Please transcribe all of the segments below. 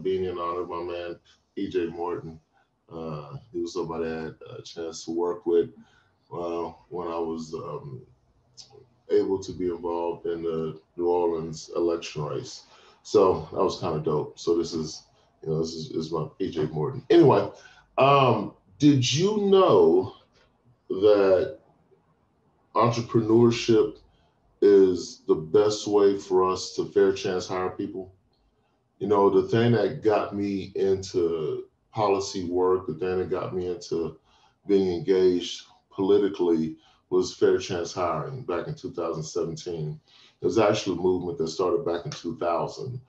being in honor of my man, E.J. Morton. He was somebody I had a chance to work with when I was able to be involved in the New Orleans election race. So that was kind of dope. So this is, this is my E.J. Morton. Anyway, did you know that entrepreneurship is the best way for us to fair chance hire people? The thing that got me into policy work, the thing that got me into being engaged politically was fair chance hiring back in 2017. It was actually a movement that started back in 2000,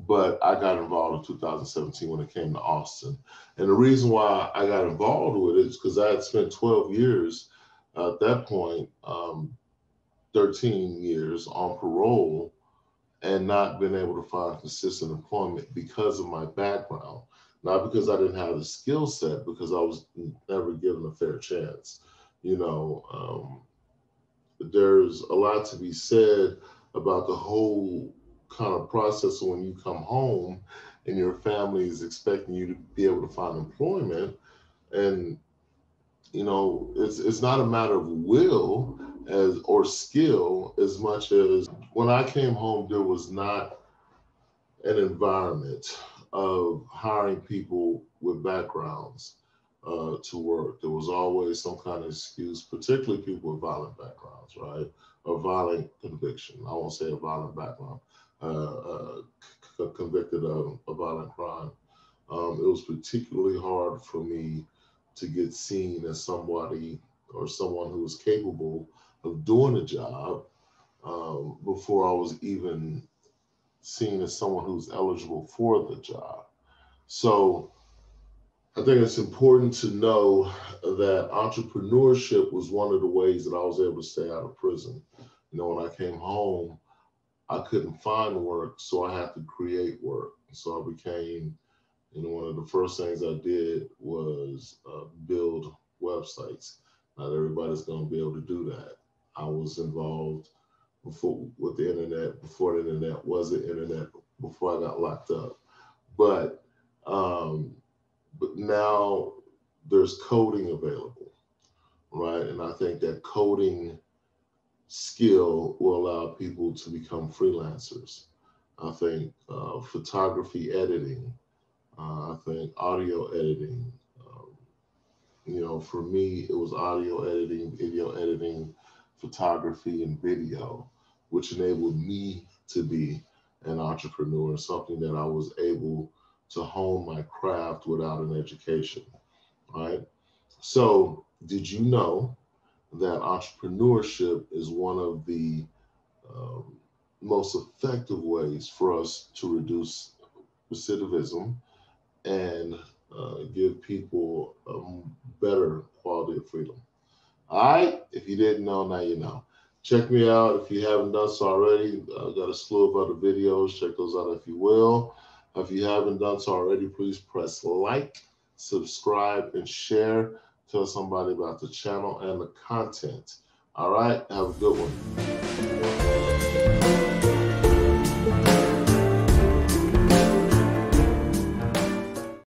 but I got involved in 2017 when it came to Austin. And the reason why I got involved with it is because I had spent 12 years at that point, 13 years on parole and not been able to find consistent employment because of my background. Not because I didn't have the skill set, because I was never given a fair chance. There's a lot to be said about the whole kind of process when you come home and your family is expecting you to be able to find employment. And, it's not a matter of will or skill as much as when I came home, there was not an environment of hiring people with backgrounds to work. There was always some kind of excuse, particularly people with violent backgrounds, right? Or violent conviction. I won't say a violent background, convicted of a violent crime. It was particularly hard for me to get seen as somebody or someone who was capable of doing a job before I was even seen as someone who's eligible for the job. So I think it's important to know that entrepreneurship was one of the ways that I was able to stay out of prison. When I came home, I couldn't find work, so I had to create work. So I became, one of the first things I did was build websites. Not everybody's going to be able to do that. I was involved with the internet before the internet was the internet, before I got locked up. But now there's coding available, right? And I think that coding skill will allow people to become freelancers. I think photography editing, I think audio editing. For me, it was audio editing, video editing, photography, and video, which enabled me to be an entrepreneur, something that I was able to hone my craft without an education, right? So did you know that entrepreneurship is one of the most effective ways for us to reduce recidivism and give people a better quality of freedom? All right, if you didn't know, now you know. Check me out if you haven't done so already. I've got a slew of other videos. Check those out if you will. If you haven't done so already, please press like, subscribe, and share. Tell somebody about the channel and the content. All right, have a good one.